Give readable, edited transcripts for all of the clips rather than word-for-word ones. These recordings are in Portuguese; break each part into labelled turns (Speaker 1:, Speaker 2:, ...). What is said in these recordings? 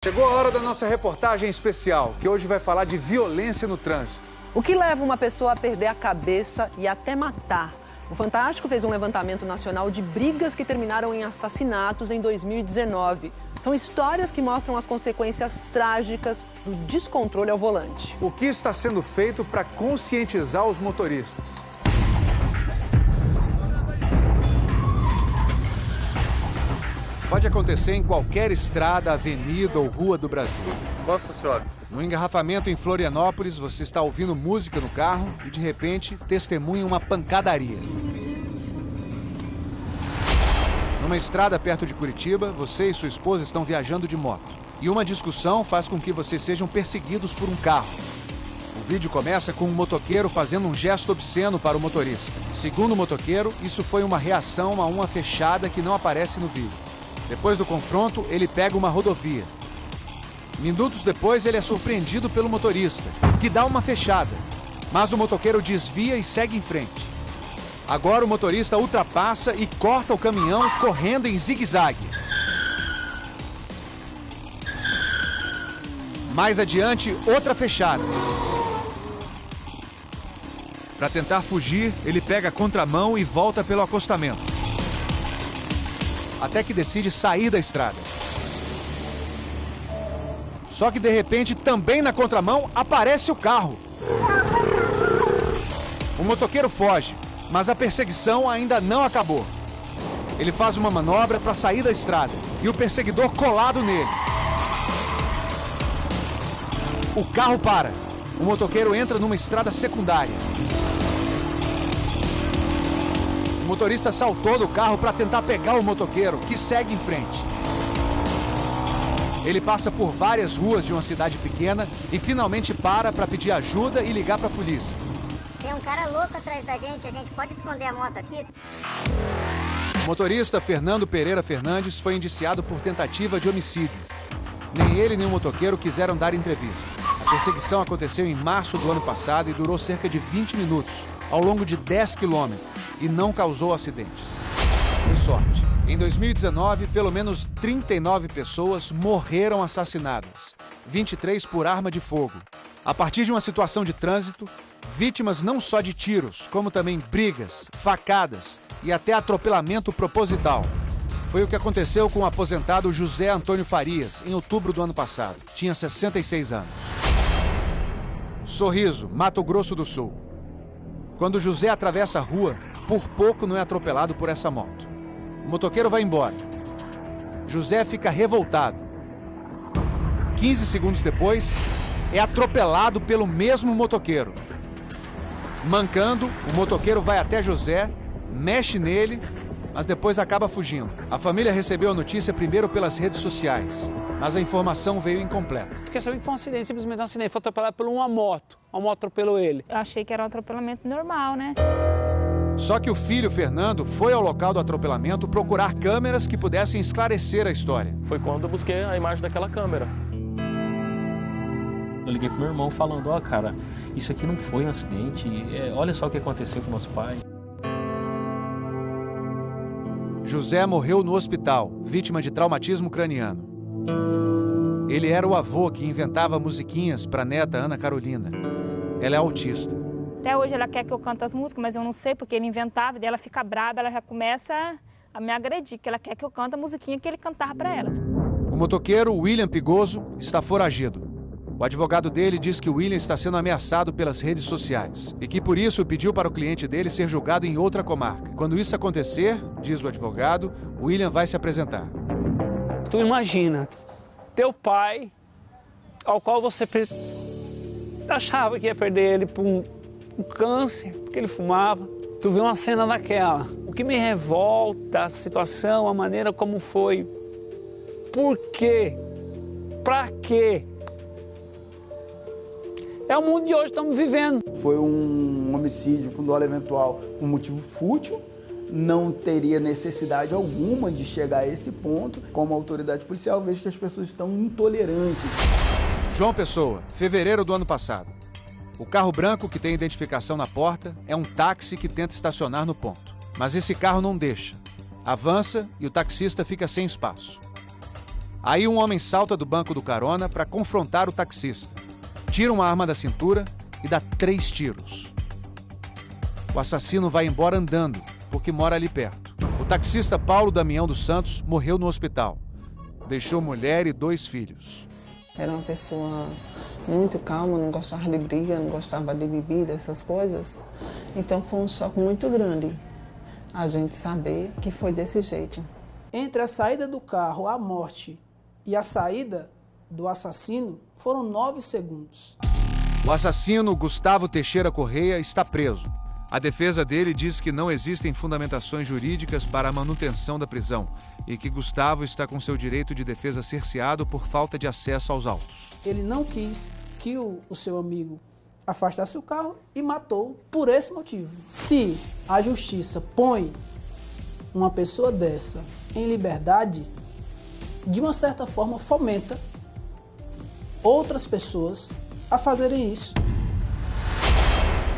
Speaker 1: Chegou a hora da nossa reportagem especial, que hoje vai falar de violência no trânsito.
Speaker 2: O que leva uma pessoa a perder a cabeça e até matar? O Fantástico fez um levantamento nacional de brigas que terminaram em assassinatos em 2019. São histórias que mostram as consequências trágicas do descontrole ao volante.
Speaker 1: O que está sendo feito para conscientizar os motoristas? Pode acontecer em qualquer estrada, avenida ou rua do Brasil.
Speaker 3: Nossa Senhora.
Speaker 1: No engarrafamento em Florianópolis, você está ouvindo música no carro e, de repente, testemunha uma pancadaria. Numa estrada perto de Curitiba, você e sua esposa estão viajando de moto. E uma discussão faz com que vocês sejam perseguidos por um carro. O vídeo começa com um motoqueiro fazendo um gesto obsceno para o motorista. Segundo o motoqueiro, isso foi uma reação a uma fechada que não aparece no vídeo. Depois do confronto, ele pega uma rodovia. Minutos depois, ele é surpreendido pelo motorista, que dá uma fechada. Mas o motoqueiro desvia e segue em frente. Agora o motorista ultrapassa e corta o caminhão correndo em zigue-zague. Mais adiante, outra fechada. Para tentar fugir, ele pega a contramão e volta pelo acostamento. Até que decide sair da estrada. Só que de repente, também na contramão, aparece o carro. O motoqueiro foge, mas a perseguição ainda não acabou. Ele faz uma manobra para sair da estrada e o perseguidor colado nele. O carro para. O motoqueiro entra numa estrada secundária. O motorista saltou do carro para tentar pegar o motoqueiro, que segue em frente. Ele passa por várias ruas de uma cidade pequena e finalmente para pedir ajuda e ligar para a polícia.
Speaker 4: Tem um cara louco atrás da gente, a gente pode esconder a moto aqui?
Speaker 1: O motorista Fernando Pereira Fernandes foi indiciado por tentativa de homicídio. Nem ele nem o motoqueiro quiseram dar entrevista. A perseguição aconteceu em março do ano passado e durou cerca de 20 minutos, ao longo de 10 quilômetros, e não causou acidentes. Foi sorte. Em 2019, pelo menos 39 pessoas morreram assassinadas, 23 por arma de fogo. A partir de uma situação de trânsito, vítimas não só de tiros, como também brigas, facadas e até atropelamento proposital. Foi o que aconteceu com o aposentado José Antônio Farias, em outubro do ano passado. Tinha 66 anos. Sorriso, Mato Grosso do Sul. Quando José atravessa a rua, por pouco não é atropelado por essa moto. O motoqueiro vai embora. José fica revoltado. 15 segundos depois, é atropelado pelo mesmo motoqueiro. Mancando, o motoqueiro vai até José, mexe nele, mas depois acaba fugindo. A família recebeu a notícia primeiro pelas redes sociais, mas a informação veio incompleta.
Speaker 5: Fiquei sabendo que foi um acidente, simplesmente um acidente. Foi atropelado por uma moto atropelou ele.
Speaker 6: Eu achei que era um atropelamento normal, né?
Speaker 1: Só que o filho, Fernando, foi ao local do atropelamento procurar câmeras que pudessem esclarecer a história.
Speaker 3: Foi quando eu busquei a imagem daquela câmera.
Speaker 7: Eu liguei pro meu irmão falando, ó, cara, isso aqui não foi um acidente, olha só o que aconteceu com nosso pai.
Speaker 1: José morreu no hospital, vítima de traumatismo craniano. Ele era o avô que inventava musiquinhas para a neta Ana Carolina. Ela é autista.
Speaker 6: Até hoje ela quer que eu cante as músicas, mas eu não sei porque ele inventava, e daí ela fica brava, ela já começa a me agredir, que ela quer que eu cante a musiquinha que ele cantava para ela.
Speaker 1: O motoqueiro William Pigoso está foragido. O advogado dele diz que o William está sendo ameaçado pelas redes sociais e que por isso pediu para o cliente dele ser julgado em outra comarca. Quando isso acontecer, diz o advogado, o William vai se apresentar.
Speaker 5: Tu imagina, teu pai, ao qual você achava que ia perder ele por um câncer, porque ele fumava. Tu vê uma cena daquela. O que me revolta a situação, a maneira como foi. Por quê? Pra quê? É o mundo de hoje que estamos vivendo.
Speaker 8: Foi um homicídio com dolo eventual, um motivo fútil. Não teria necessidade alguma de chegar a esse ponto. Como autoridade policial, vejo que as pessoas estão intolerantes.
Speaker 1: João Pessoa, fevereiro do ano passado. O carro branco que tem identificação na porta é um táxi que tenta estacionar no ponto. Mas esse carro não deixa. Avança e o taxista fica sem espaço. Aí um homem salta do banco do carona para confrontar o taxista. Tira uma arma da cintura e dá 3 tiros. O assassino vai embora andando, porque mora ali perto. O taxista Paulo Damião dos Santos morreu no hospital. Deixou mulher e 2 filhos.
Speaker 9: Era uma pessoa muito calma, não gostava de briga, não gostava de bebida, essas coisas. Então foi um choque muito grande a gente saber que foi desse jeito.
Speaker 10: Entre a saída do carro, a morte e a saída do assassino foram 9 segundos.
Speaker 1: O assassino, Gustavo Teixeira Correia, está preso. A defesa dele diz que não existem fundamentações jurídicas para a manutenção da prisão e que Gustavo está com seu direito de defesa cerceado por falta de acesso aos autos.
Speaker 10: Ele não quis que o seu amigo afastasse o carro e matou por esse motivo. Se a justiça põe uma pessoa dessa em liberdade, de uma certa forma fomenta outras pessoas a fazerem isso.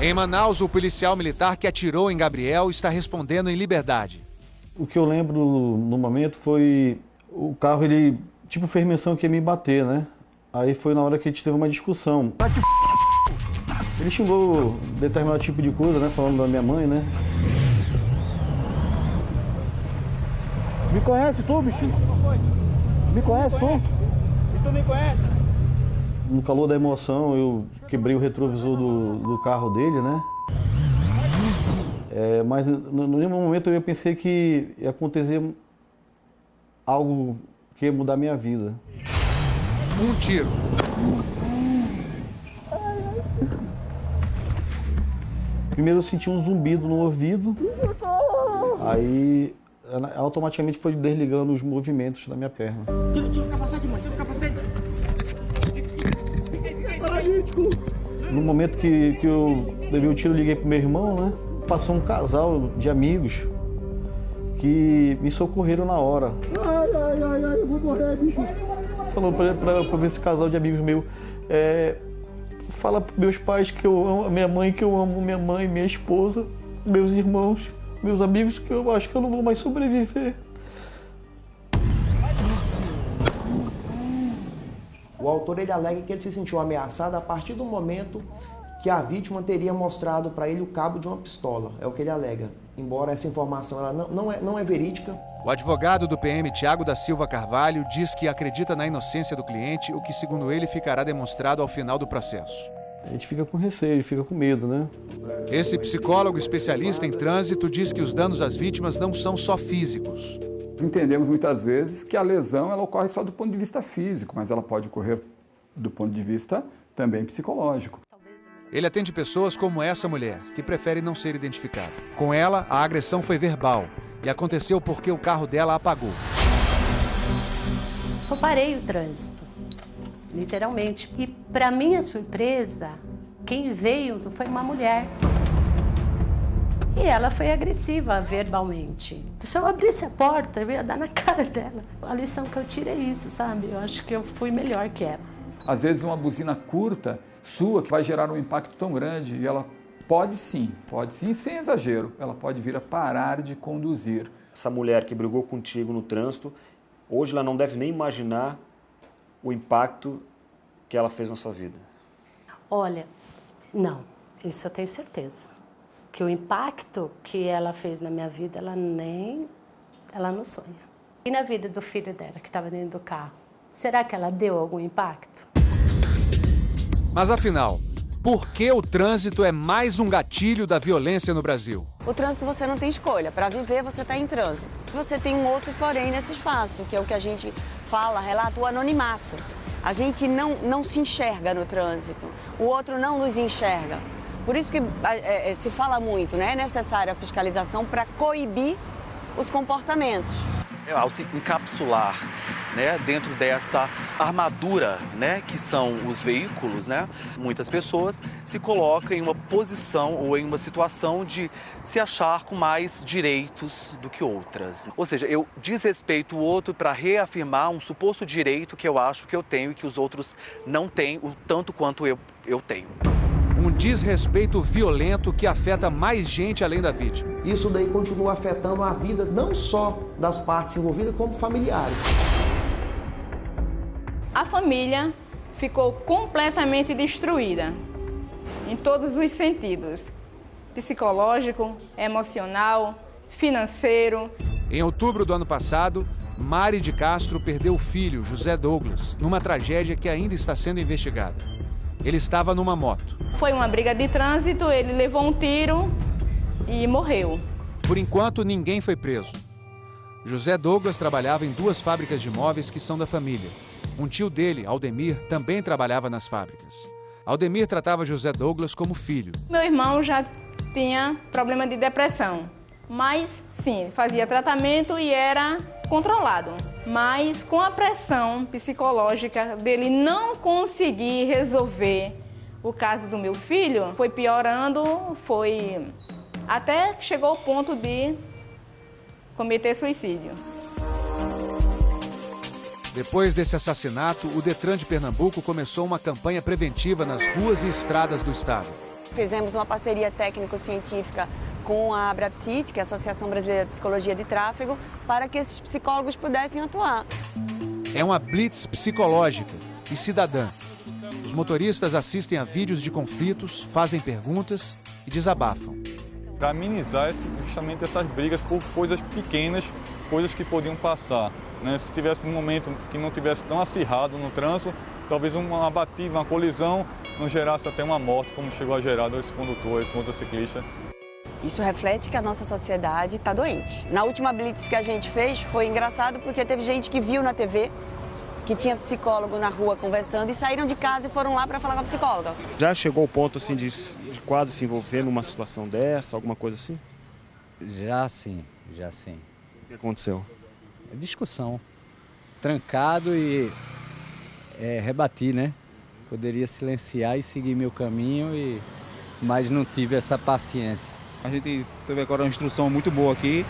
Speaker 1: Em Manaus, o policial militar que atirou em Gabriel está respondendo em liberdade.
Speaker 11: O que eu lembro no momento foi o carro, ele tipo fez menção que ia me bater, né? Aí foi na hora que a gente teve uma discussão. Ele xingou determinado tipo de coisa, né? Falando da minha mãe, né? Me conhece tu, bichinho? Me conhece tu?
Speaker 3: E tu me conhece?
Speaker 11: No calor da emoção, eu quebrei o retrovisor do carro dele, né? Mas no mesmo momento eu pensei que ia acontecer algo que ia mudar minha vida.
Speaker 1: Um tiro.
Speaker 11: Primeiro eu senti um zumbido no ouvido, aí automaticamente foi desligando os movimentos da minha perna.
Speaker 3: Tira o capacete, mãe, tira o capacete.
Speaker 11: No momento que eu levei o tiro, eu liguei pro meu irmão, né? Passou um casal de amigos que me socorreram na hora.
Speaker 3: Ai, eu vou morrer, bicho.
Speaker 11: Falou pra esse casal de amigos meu, fala pros meus pais que eu amo, a minha mãe que eu amo, minha mãe, minha esposa, meus irmãos, meus amigos, que eu acho que eu não vou mais sobreviver.
Speaker 12: O autor ele alega que ele se sentiu ameaçado a partir do momento que a vítima teria mostrado para ele o cabo de uma pistola. É o que ele alega. Embora essa informação ela não é verídica.
Speaker 1: O advogado do PM, Tiago da Silva Carvalho, diz que acredita na inocência do cliente, o que, segundo ele, ficará demonstrado ao final do processo.
Speaker 11: A gente fica com receio, fica com medo, né?
Speaker 1: Esse psicólogo especialista em trânsito diz que os danos às vítimas não são só físicos.
Speaker 13: Entendemos muitas vezes que a lesão ela ocorre só do ponto de vista físico, mas ela pode ocorrer do ponto de vista também psicológico.
Speaker 1: Ele atende pessoas como essa mulher, que prefere não ser identificada. Com ela, a agressão foi verbal e aconteceu porque o carro dela apagou.
Speaker 14: Eu parei o trânsito, literalmente. E, para minha surpresa, quem veio foi uma mulher. E ela foi agressiva verbalmente. Se eu abrisse a porta, eu ia dar na cara dela. A lição que eu tiro é isso, sabe? Eu acho que eu fui melhor que ela.
Speaker 13: Às vezes uma buzina curta sua que vai gerar um impacto tão grande e ela pode sim, sem exagero, ela pode vir a parar de conduzir.
Speaker 15: Essa mulher que brigou contigo no trânsito, hoje ela não deve nem imaginar o impacto que ela fez na sua vida.
Speaker 14: Olha, não, isso eu tenho certeza. Que o impacto que ela fez na minha vida, ela não sonha. E na vida do filho dela, que estava dentro do carro, será que ela deu algum impacto?
Speaker 1: Mas afinal, por que o trânsito é mais um gatilho da violência no Brasil?
Speaker 16: O trânsito você não tem escolha. Para viver, você está em trânsito. Você tem um outro porém nesse espaço, que é o que a gente fala, relata o anonimato. A gente não se enxerga no trânsito. O outro não nos enxerga. Por isso que se fala muito, né? É necessária a fiscalização para coibir os comportamentos.
Speaker 17: Ao se encapsular, né, dentro dessa armadura, né, que são os veículos, né, muitas pessoas se colocam em uma posição ou em uma situação de se achar com mais direitos do que outras. Ou seja, eu desrespeito o outro para reafirmar um suposto direito que eu acho que eu tenho e que os outros não têm, o tanto quanto eu tenho.
Speaker 1: Um desrespeito violento que afeta mais gente além da vítima.
Speaker 12: Isso daí continua afetando a vida não só das partes envolvidas, como familiares.
Speaker 18: A família ficou completamente destruída, em todos os sentidos, psicológico, emocional, financeiro.
Speaker 1: Em outubro do ano passado, Mari de Castro perdeu o filho, José Douglas, numa tragédia que ainda está sendo investigada. Ele estava numa moto.
Speaker 18: Foi uma briga de trânsito, ele levou um tiro e morreu.
Speaker 1: Por enquanto, ninguém foi preso. José Douglas trabalhava em 2 fábricas de móveis que são da família. Um tio dele, Aldemir, também trabalhava nas fábricas. Aldemir tratava José Douglas como filho.
Speaker 18: Meu irmão já tinha problema de depressão, mas sim, fazia tratamento e era controlado. Mas com a pressão psicológica dele não conseguir resolver o caso do meu filho, foi piorando, até chegou ao ponto de cometer suicídio.
Speaker 1: Depois desse assassinato, o Detran de Pernambuco começou uma campanha preventiva nas ruas e estradas do estado.
Speaker 16: Fizemos uma parceria técnico-científica com a ABRAPSIT, que é a Associação Brasileira de Psicologia de Tráfego, para que esses psicólogos pudessem atuar.
Speaker 1: É uma blitz psicológica e cidadã. Os motoristas assistem a vídeos de conflitos, fazem perguntas e desabafam.
Speaker 19: Para amenizar justamente essas brigas por coisas pequenas, coisas que podiam passar. Se tivesse um momento que não tivesse tão acirrado no trânsito, talvez uma batida, uma colisão, não gerasse até uma morte, como chegou a gerar esse condutor, esse motociclista.
Speaker 16: Isso reflete que a nossa sociedade está doente. Na última blitz que a gente fez, foi engraçado porque teve gente que viu na TV que tinha psicólogo na rua conversando e saíram de casa e foram lá para falar com a psicóloga.
Speaker 20: Já chegou ao ponto assim de quase se envolver numa situação dessa, alguma coisa assim?
Speaker 21: Já sim, já sim.
Speaker 20: O que aconteceu?
Speaker 21: Discussão. Trancado e rebati, né? Poderia silenciar e seguir meu caminho, mas não tive essa paciência.
Speaker 22: A gente teve agora uma instrução muito boa aqui.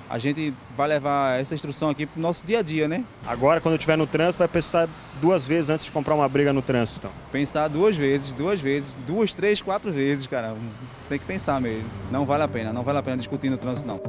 Speaker 22: A gente vai levar essa instrução aqui para o nosso dia a dia, né?
Speaker 20: Agora, quando estiver no trânsito, vai pensar 2 vezes antes de comprar uma briga no trânsito, então?
Speaker 22: Pensar 2 vezes, 2, 3, 4 vezes, cara. Tem que pensar mesmo. Não vale a pena discutir no trânsito, não.